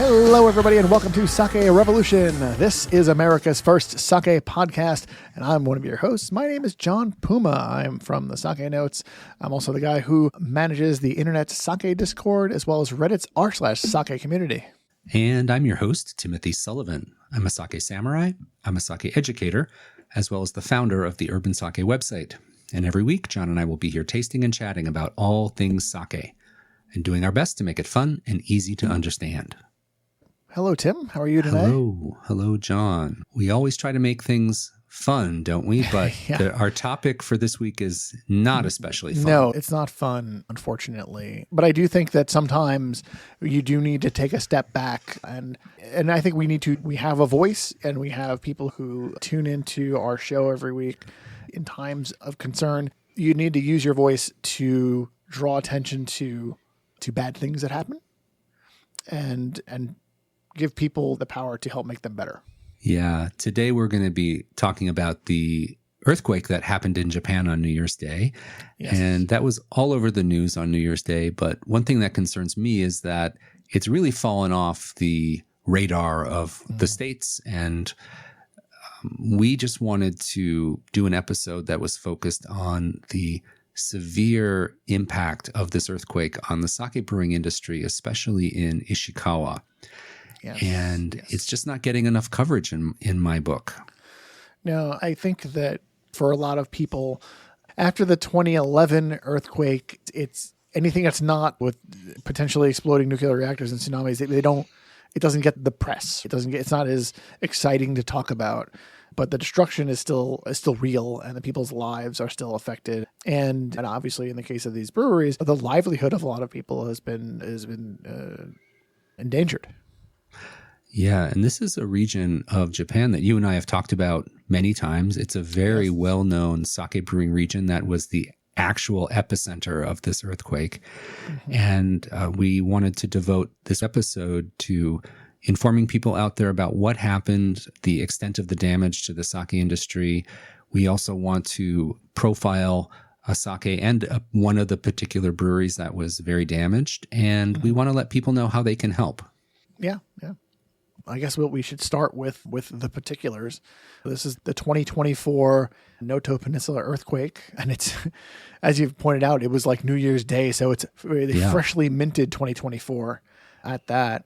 Hello, everybody, and welcome to Sake Revolution. This is America's first sake podcast, and I'm one of your hosts. My name is John Puma. I'm from the Sake Notes. I'm also the guy who manages the internet sake Discord, as well as Reddit's r/sake community. And I'm your host, Timothy Sullivan. I'm a sake samurai, I'm a sake educator, as well as the founder of the Urban Sake website. And every week, John and I will be here tasting and chatting about all things sake, and doing our best to make it fun and easy to understand. Hello, Tim. How are you today? Hello, John. We always try to make things fun, don't we? But Yeah. our topic for this week is not especially fun. No, it's not fun, unfortunately. But I do think that sometimes you do need to take a step back, and I think we have a voice, and we have people who tune into our show every week. In times of concern, you need to use your voice to draw attention to bad things that happen, and give people the power to help make them better. Yeah. Today we're going to be talking about the earthquake that happened in Japan on New Year's Day. Yes. And that was all over the news on New Year's Day. But one thing that concerns me is that it's really fallen off the radar of the states. And we just wanted to do an episode that was focused on the severe impact of this earthquake on the sake brewing industry, especially in Ishikawa. Yes. And it's just not getting enough coverage in my book. No, I think that for a lot of people, after the 2011 earthquake, it's anything that's not with potentially exploding nuclear reactors and tsunamis. It doesn't get the press. It's not as exciting to talk about. But the destruction is still real, and the people's lives are still affected. And obviously, in the case of these breweries, the livelihood of a lot of people has been endangered. Yeah, and this is a region of Japan that you and I have talked about many times. It's a very well-known sake brewing region that was the actual epicenter of this earthquake. Mm-hmm. And we wanted to devote this episode to informing people out there about what happened, the extent of the damage to the sake industry. We also want to profile a sake and one of the particular breweries that was very damaged. And we want to let people know how they can help. Yeah. I guess we should start with the particulars. This is the 2024 Noto Peninsula earthquake. And it's, as you've pointed out, it was like New Year's Day. So it's freshly minted 2024 at that.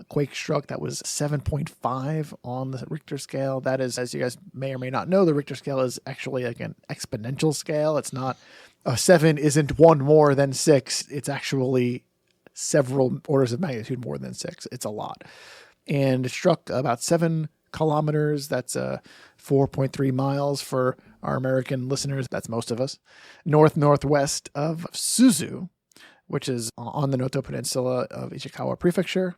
A quake struck that was 7.5 on the Richter scale. That is, as you guys may or may not know, the Richter scale is actually like an exponential scale. It's not, a 7 isn't one more than 6. It's actually several orders of magnitude more than 6. It's a lot. And it struck about 7 kilometers. That's 4.3 miles for our American listeners. That's most of us. Northwest of Suzu, which is on the Noto Peninsula of Ishikawa Prefecture.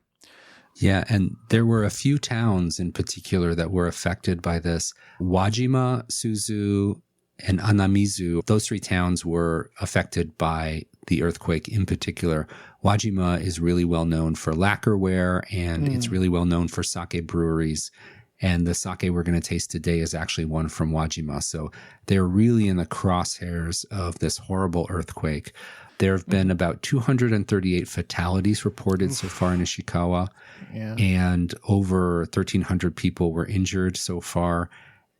Yeah, and there were a few towns in particular that were affected by this. Wajima, Suzu, and Anamizu, those 3 towns were affected by the earthquake in particular. Wajima is really well known for lacquerware, and it's really well known for sake breweries. And the sake we're going to taste today is actually one from Wajima. So they're really in the crosshairs of this horrible earthquake. There have been about 238 fatalities reported so far in Ishikawa, and over 1,300 people were injured so far.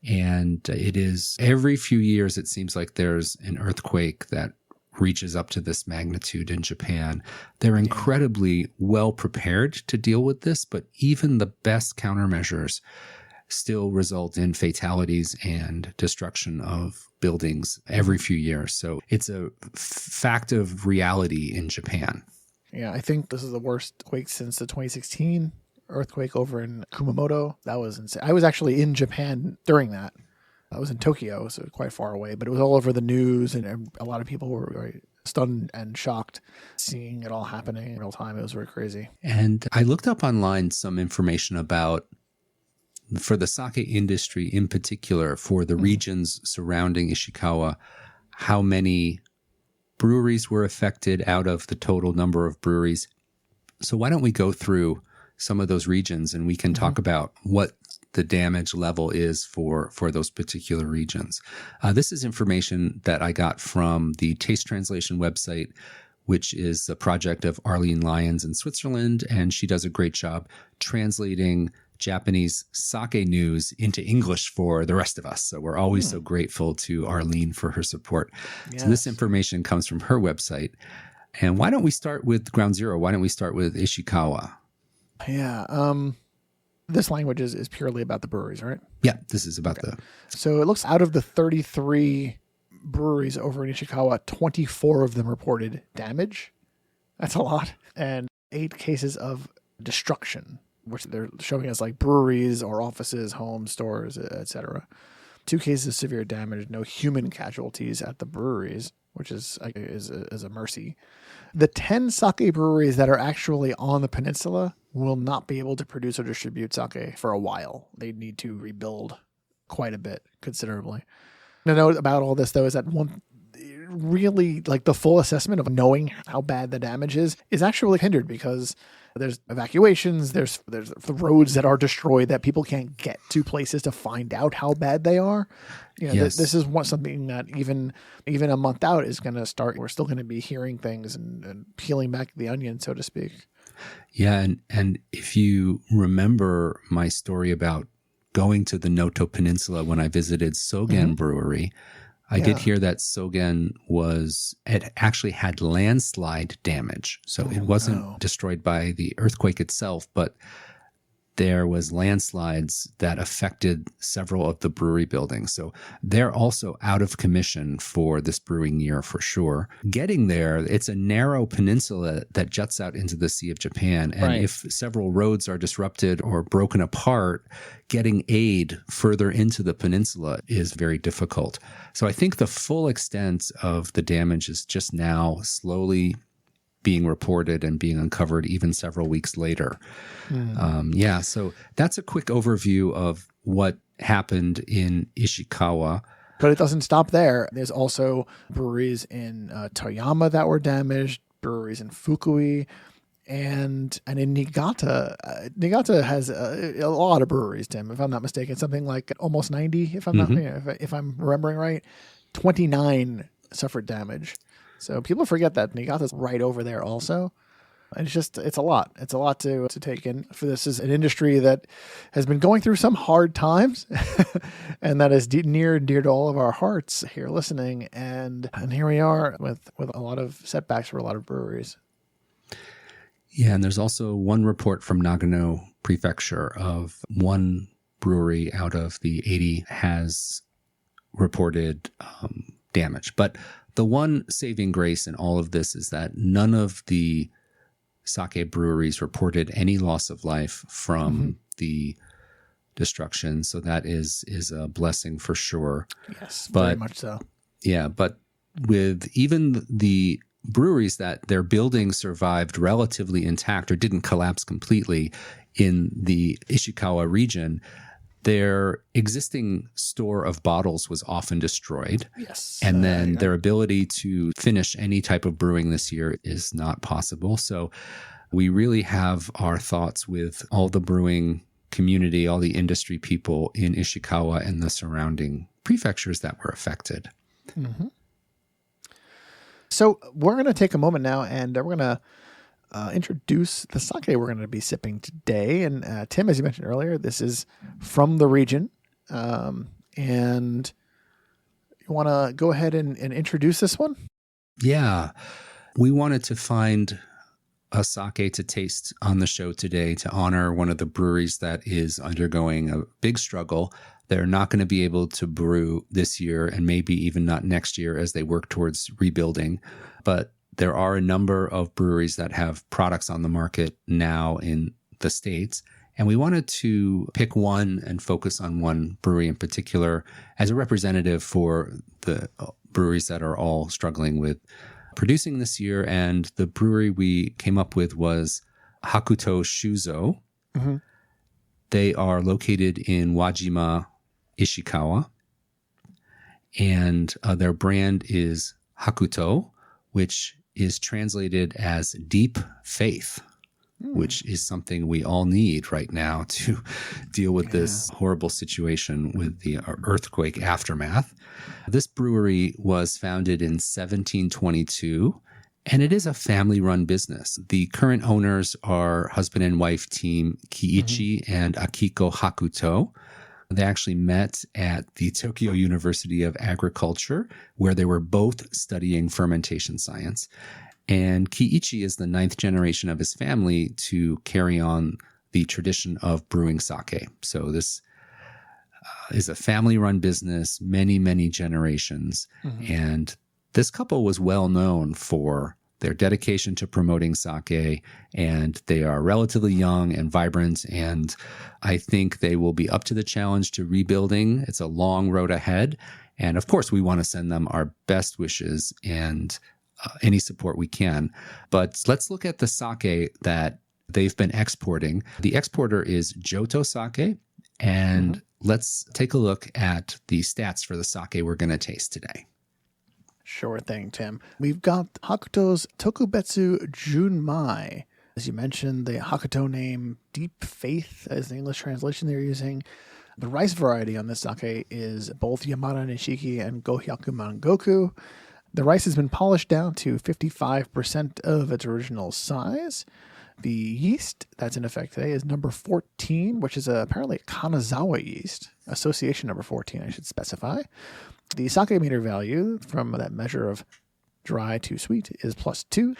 And it is every few years, it seems like there's an earthquake that reaches up to this magnitude in Japan. They're incredibly well prepared to deal with this, but even the best countermeasures still result in fatalities and destruction of buildings every few years. So it's a fact of reality in Japan. Yeah, I think this is the worst quake since the 2016 earthquake over in Kumamoto. That was insane. I was actually in Japan during that. I was in Tokyo, so quite far away, but it was all over the news, and a lot of people were very stunned and shocked seeing it all happening in real time. It was very crazy. And I looked up online some information about, for the sake industry in particular, for the regions surrounding Ishikawa, how many breweries were affected out of the total number of breweries. So why don't we go through some of those regions and we can talk about what the damage level is for those particular regions. This is information that I got from the Taste Translation website, which is a project of Arlene Lyons in Switzerland, and she does a great job translating Japanese sake news into English for the rest of us. So we're always so grateful to Arlene for her support. Yes. So this information comes from her website. And why don't we start with ground zero? Why don't we start with Ishikawa? Yeah. This language is purely about the breweries, right? Yeah, this is about So it looks out of the 33 breweries over in Ishikawa, 24 of them reported damage. That's a lot. And 8 cases of destruction, which they're showing as like breweries or offices, homes, stores, etc. 2 cases of severe damage, no human casualties at the breweries, which is a mercy. The 10 sake breweries that are actually on the peninsula will not be able to produce or distribute sake for a while. They need to rebuild quite a bit, considerably. The note about all this, though, is that really like the full assessment of knowing how bad the damage is actually hindered because there's evacuations, there's the roads that are destroyed that people can't get to places to find out how bad they are. Yes. This is something that even a month out is going to start. We're still going to be hearing things and peeling back the onion, so to speak. Yeah, and if you remember my story about going to the Noto Peninsula when I visited Sogen Brewery, I did hear that Sogen it actually had landslide damage. So it wasn't destroyed by the earthquake itself, but there was landslides that affected several of the brewery buildings. So they're also out of commission for this brewing year for sure. Getting there, it's a narrow peninsula that juts out into the Sea of Japan. And if several roads are disrupted or broken apart, getting aid further into the peninsula is very difficult. So I think the full extent of the damage is just now slowly being reported and being uncovered even several weeks later. So that's a quick overview of what happened in Ishikawa. But it doesn't stop there. There's also breweries in Toyama that were damaged, breweries in Fukui, and in Niigata. Niigata has a lot of breweries, Tim, if I'm not mistaken, something like almost 90, if I'm not, if I'm remembering right. 29 suffered damage. So people forget that Niigata's right over there also. And it's a lot. It's a lot to take in. For this is an industry that has been going through some hard times and that is near and dear to all of our hearts here listening. And here we are with a lot of setbacks for a lot of breweries. Yeah, and there's also one report from Nagano Prefecture of one brewery out of the 80 has reported damage. But the one saving grace in all of this is that none of the sake breweries reported any loss of life from the destruction. So that is a blessing for sure. Yes, very much so. Yeah, but with even the breweries that their buildings survived relatively intact or didn't collapse completely in the Ishikawa region, their existing store of bottles was often destroyed. Yes. And then their ability to finish any type of brewing this year is not possible. So we really have our thoughts with all the brewing community, all the industry people in Ishikawa and the surrounding prefectures that were affected. Mm-hmm. So we're going to take a moment now and we're going to introduce the sake we're going to be sipping today. And Tim, as you mentioned earlier, this is from the region. And you want to go ahead and introduce this one? Yeah. We wanted to find a sake to taste on the show today to honor one of the breweries that is undergoing a big struggle. They're not going to be able to brew this year and maybe even not next year as they work towards rebuilding. But there are a number of breweries that have products on the market now in the States. And we wanted to pick one and focus on one brewery in particular as a representative for the breweries that are all struggling with producing this year. And the brewery we came up with was Hakuto Shuzo. Mm-hmm. They are located in Wajima, Ishikawa. And their brand is Hakuto, which is translated as deep faith, which is something we all need right now to deal with this horrible situation with the earthquake aftermath. This brewery was founded in 1722, And it is a family-run business. The current owners are husband and wife team Kiichi and Akiko Hakuto. They actually met at the Tokyo University of Agriculture, where they were both studying fermentation science. And Kiichi is the 9th generation of his family to carry on the tradition of brewing sake. So this is a family-run business, many, many generations. And this couple was well known for their dedication to promoting sake, and they are relatively young and vibrant, and I think they will be up to the challenge to rebuilding. It's a long road ahead, and of course, we want to send them our best wishes and any support we can. But let's look at the sake that they've been exporting. The exporter is Joto Sake, and let's take a look at the stats for the sake we're going to taste today. Sure thing, Tim. We've got Hakuto's Tokubetsu Junmai. As you mentioned, the Hakuto name, Deep Faith, is the English translation they're using. The rice variety on this sake is both Yamada Nishiki and Gohyaku Mangoku. The rice has been polished down to 55% of its original size. The yeast that's in effect today is number 14, which is apparently a Kanazawa yeast. Association number 14, I should specify. The sake meter value from that measure of dry to sweet is +2.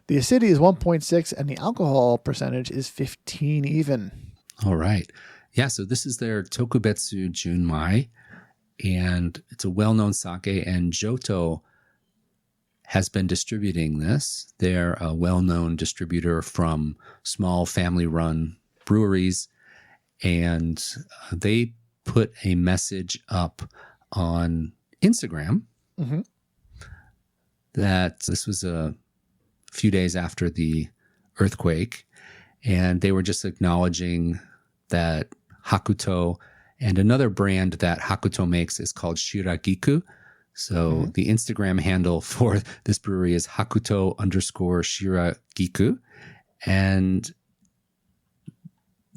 The acidity is 1.6, and the alcohol percentage is 15 even. All right. Yeah, so this is their Tokubetsu Junmai, and it's a well-known sake, and Joto has been distributing this. They're a well-known distributor from small family-run breweries, and they put a message up on Instagram that this was a few days after the earthquake, and they were just acknowledging that Hakuto and another brand that Hakuto makes is called Shiragiku. So the Instagram handle for this brewery is Hakuto_Shiragiku. And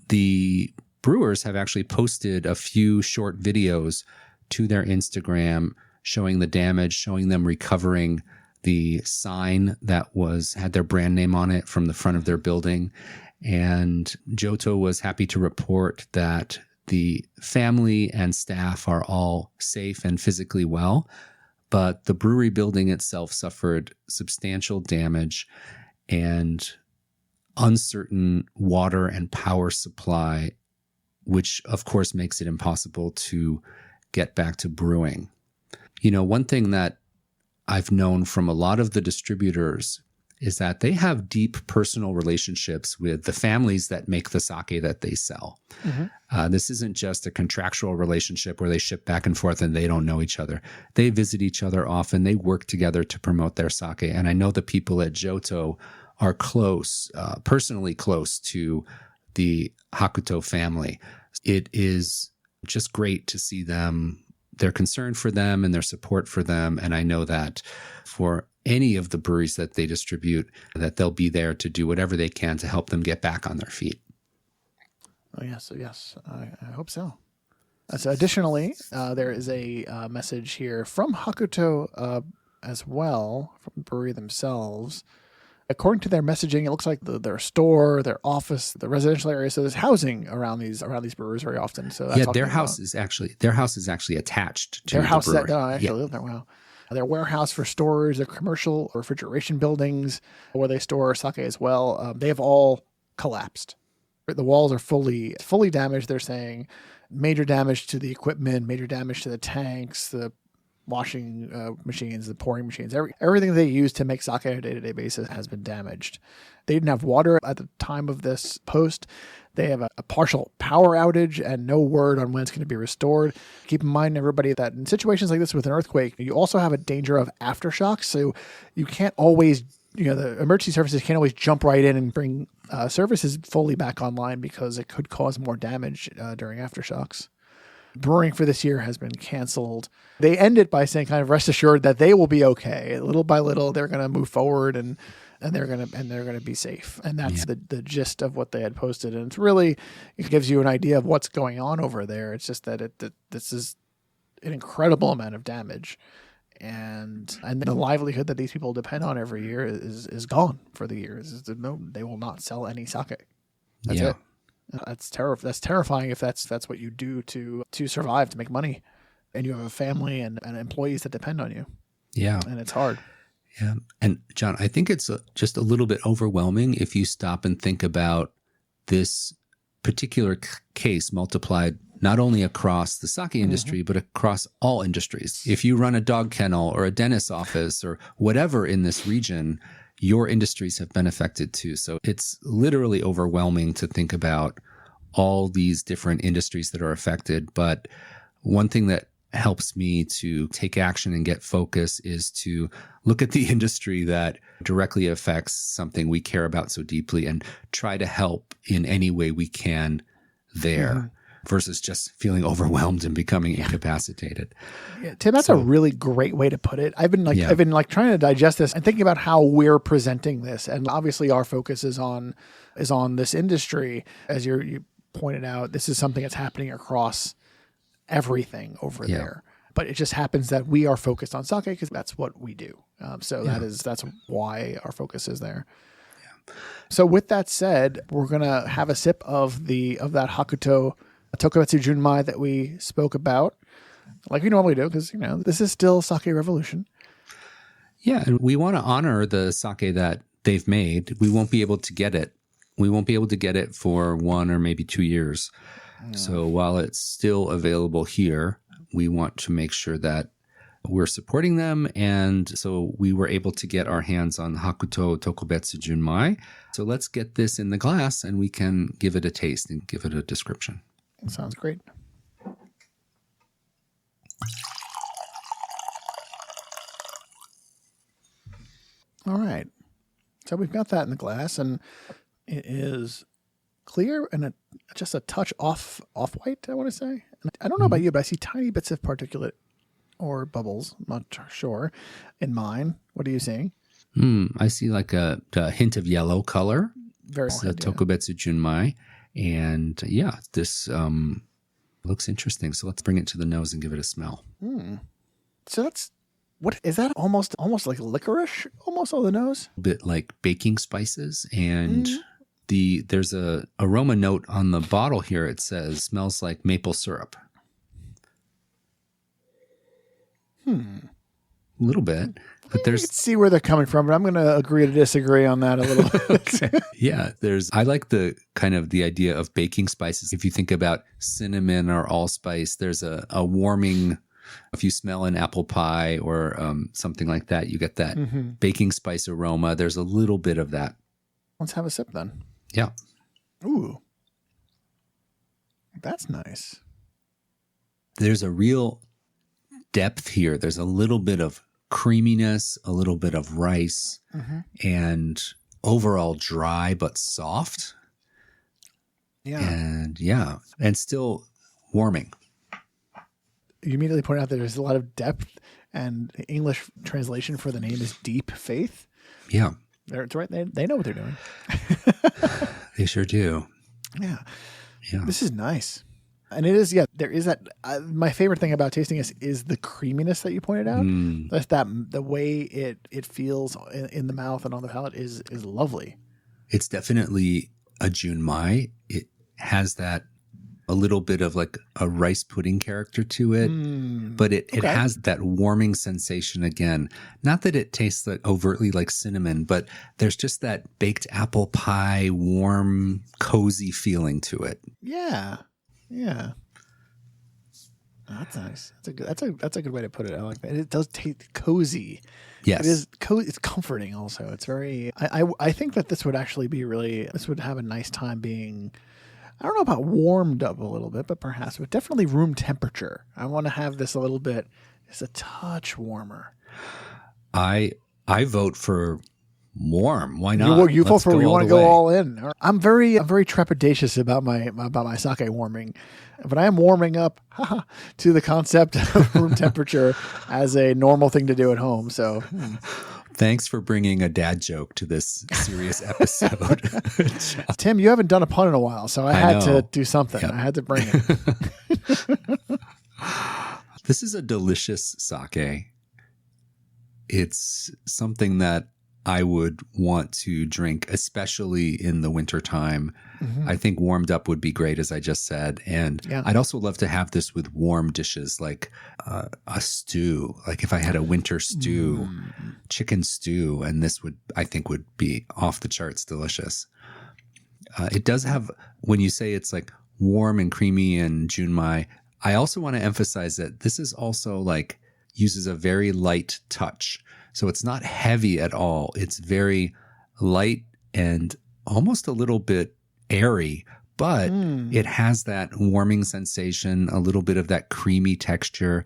the brewers have actually posted a few short videos to their Instagram showing the damage, showing them recovering the sign that had their brand name on it from the front of their building. And Joto was happy to report that the family and staff are all safe and physically well, but the brewery building itself suffered substantial damage and uncertain water and power supply, which of course makes it impossible to get back to brewing. You know, one thing that I've known from a lot of the distributors is that they have deep personal relationships with the families that make the sake that they sell. This isn't just a contractual relationship where they ship back and forth and they don't know each other. They visit each other often. They work together to promote their sake. And I know the people at Joto are close, personally close to the Hakuto family. It is just great to see them, their concern for them and their support for them. And I know that for any of the breweries that they distribute, that they'll be there to do whatever they can to help them get back on their feet. Oh, yes. I hope so. So additionally, there is a message here from Hakuto as well, from the brewery themselves. According to their messaging, it looks like their store, their office, the residential area. So there's housing around these breweries very often. So that's their house is actually attached to their house. The brewery. I actually live there. Wow. Their warehouse for storage, their commercial refrigeration buildings where they store sake as well. They have all collapsed. The walls are fully damaged. They're saying major damage to the equipment, major damage to the tanks, the washing machines, the pouring machines, everything they use to make sake on a day-to-day basis has been damaged. They didn't have water at the time of this post. They have a partial power outage and no word on when it's going to be restored. Keep in mind, everybody, that in situations like this with an earthquake, you also have a danger of aftershocks. So you can't always, the emergency services can't always jump right in and bring services fully back online because it could cause more damage during aftershocks. Brewing for this year has been canceled. They end it by saying, kind of rest assured that they will be okay. Little by little, they're going to move forward and they're going to be safe. And that's the gist of what they had posted. And it gives you an idea of what's going on over there. It's just that this is an incredible amount of damage. and the livelihood that these people depend on every year is gone for the years. No, they will not sell any sake. That's it. That's terrifying if that's what you do to survive, to make money, and you have a family and employees that depend on you. Yeah, and it's hard. Yeah, and John, I think it's just a little bit overwhelming if you stop and think about this particular case multiplied not only across the sake industry, but across all industries. If you run a dog kennel or a dentist's office or whatever in this region, your industries have been affected too. So it's literally overwhelming to think about all these different industries that are affected. But one thing that helps me to take action and get focus is to look at the industry that directly affects something we care about so deeply and try to help in any way we can there versus just feeling overwhelmed and becoming incapacitated. Yeah, Tim, that's a really great way to put it. I've been trying to digest this and thinking about how we're presenting this. And obviously our focus is on this industry. As you pointed out, this is something that's happening across everything over there, but it just happens that we are focused on sake because that's what we do. That's why our focus is there. Yeah. So with that said, we're gonna have a sip of that Hakuto Tokubetsu Junmai that we spoke about, like we normally do, because this is still sake revolution. Yeah, and we want to honor the sake that they've made. We won't be able to get it. We won't be able to get it for 1 or maybe 2 years. So while it's still available here, we want to make sure that we're supporting them. And so we were able to get our hands on Hakuto Tokubetsu Junmai. So let's get this in the glass and we can give it a taste and give it a description. That sounds great. All right. So we've got that in the glass and it is clear and just a touch off-white, I want to say. And I don't know about you, but I see tiny bits of particulate or bubbles. I'm not sure. In mine, what are you seeing? I see like a hint of yellow color. Very it's the Tokubetsu Junmai. And this looks interesting. So let's bring it to the nose and give it a smell. So what is that? Almost like licorice, almost on the nose? A bit like baking spices and... There's a aroma note on the bottle here. It says smells like maple syrup. A little bit, but there's. You can see where they're coming from, but I'm going to agree to disagree on that a little bit. Okay. Yeah, I like the kind of the idea of baking spices. If you think about cinnamon or allspice, there's a warming. If you smell an apple pie or something like that, you get that baking spice aroma. There's a little bit of that. Let's have a sip then. Yeah. Ooh. That's nice. There's a real depth here. There's a little bit of creaminess, a little bit of rice, and overall dry but soft. Yeah. And still warming. You immediately point out that there's a lot of depth, and the English translation for the name is Deep Faith. Yeah. It's right. They know what they're doing. They sure do. Yeah. This is nice. And it is, there is that. My favorite thing about tasting this is the creaminess that you pointed out. That's the way it feels in the mouth and on the palate is lovely. It's definitely a Junmai. It has that a little bit of like a rice pudding character to it, but it has that warming sensation again. Not that it tastes like overtly like cinnamon, but there's just that baked apple pie, warm, cozy feeling to it. Yeah. Oh, that's nice. That's a good way to put it. I like that. It does taste cozy. Yes. It is cozy. It's comforting also. It's very, I think that this would actually be this would have a nice time being, I don't know about warmed up a little bit, but perhaps, but definitely room temperature. I want to have this a little bit, just a touch warmer. I vote for warm. Why not? You vote for, you want to go all in. I'm very trepidatious about my sake warming, but I am warming up to the concept of room temperature as a normal thing to do at home. So. Thanks for bringing a dad joke to this serious episode. Tim, you haven't done a pun in a while, so I had to do something. Yep. I had to bring it. This is a delicious sake. it's something that I would want to drink, especially in the wintertime. I think warmed up would be great, as I just said. And I'd also love to have this with warm dishes like a stew. Like if I had a winter stew, chicken stew, and this would, I think, would be off the charts delicious. It does have, when you say it's like warm and creamy and Junmai, I also want to emphasize that this is also like uses a very light touch. So it's not heavy at all. It's very light and almost a little bit airy, but it has that warming sensation, a little bit of that creamy texture,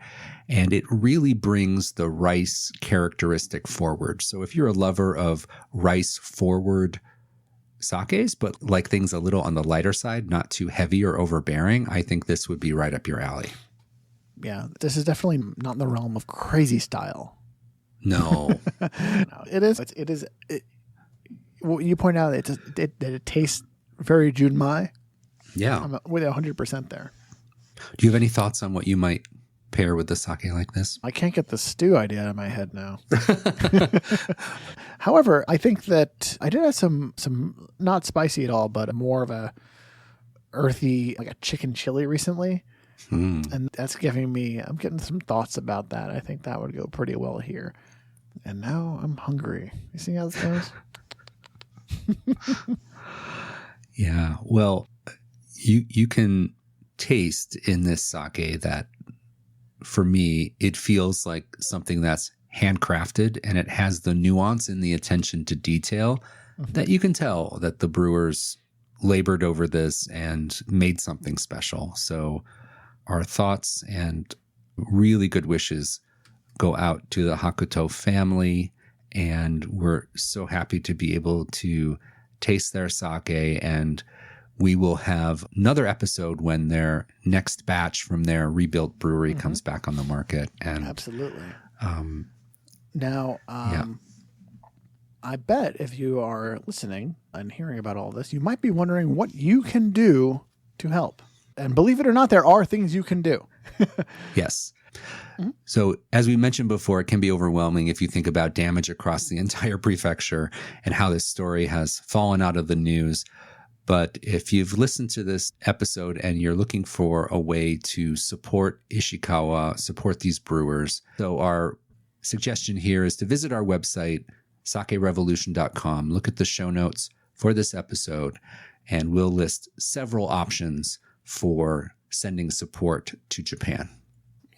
and it really brings the rice characteristic forward. So if you're a lover of rice forward sakes, but like things a little on the lighter side, not too heavy or overbearing, I think this would be right up your alley. Yeah, this is definitely not in the realm of crazy style. No. No, it is. Well, you point out that it tastes very Junmai. Yeah. I'm with 100% there. Do you have any thoughts on what you might pair with the sake like this? I can't get the stew idea out of my head now. However, I think that I did have some not spicy at all, but more of a earthy, like a chicken chili recently. And that's I'm getting some thoughts about that. I think that would go pretty well here. And now I'm hungry. You see how this goes? Yeah. Well, you can taste in this sake that, for me, it feels like something that's handcrafted, and it has the nuance and the attention to detail that you can tell that the brewers labored over this and made something special. So our thoughts and really good wishes go out to the Hakuto family, and we're so happy to be able to taste their sake, and we will have another episode when their next batch from their rebuilt brewery comes back on the market. And absolutely. Now, I bet if you are listening and hearing about all this, you might be wondering what you can do to help. And believe it or not, there are things you can do. Yes. So as we mentioned before, it can be overwhelming if you think about damage across the entire prefecture and how this story has fallen out of the news. But if you've listened to this episode and you're looking for a way to support Ishikawa, support these brewers, so our suggestion here is to visit our website, sakerevolution.com, look at the show notes for this episode, and we'll list several options for sending support to Japan.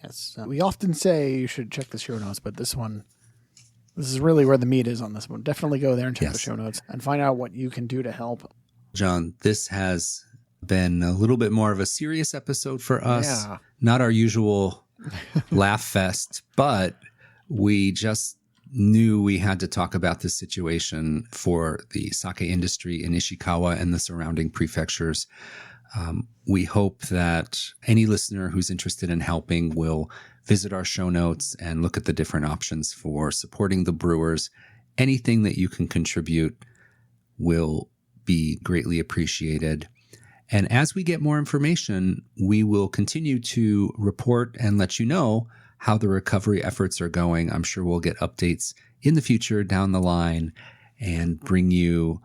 Yes. We often say you should check the show notes, but this is really where the meat is on this one. Definitely go there and check the show notes and find out what you can do to help. John, this has been a little bit more of a serious episode for us. Yeah. Not our usual laugh fest, but we just knew we had to talk about this situation for the sake industry in Ishikawa and the surrounding prefectures. We hope that any listener who's interested in helping will visit our show notes and look at the different options for supporting the brewers. Anything that you can contribute will be greatly appreciated. And as we get more information, we will continue to report and let you know how the recovery efforts are going. I'm sure we'll get updates in the future down the line and bring you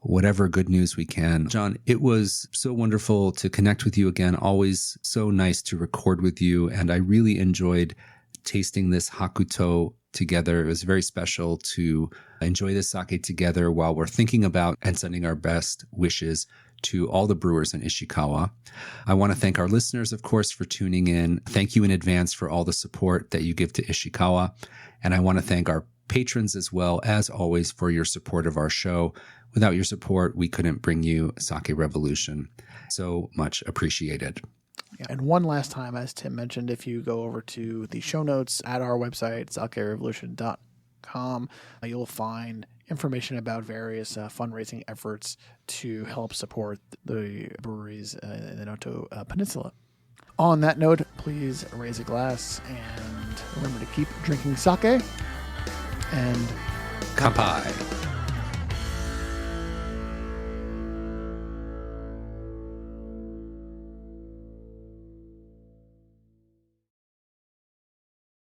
whatever good news we can. John, it was so wonderful to connect with you again. Always so nice to record with you. And I really enjoyed tasting this Hakuto together. It was very special to enjoy this sake together while we're thinking about and sending our best wishes to all the brewers in Ishikawa. I want to thank our listeners, of course, for tuning in. Thank you in advance for all the support that you give to Ishikawa. And I want to thank our patrons as well, as always, for your support of our show. Without your support, we couldn't bring you Sake Revolution. So much appreciated. Yeah, and one last time, as Tim mentioned, if you go over to the show notes at our website, sakerevolution.com, you'll find information about various fundraising efforts to help support the breweries in the Noto Peninsula. On that note, please raise a glass and remember to keep drinking sake and Kanpai.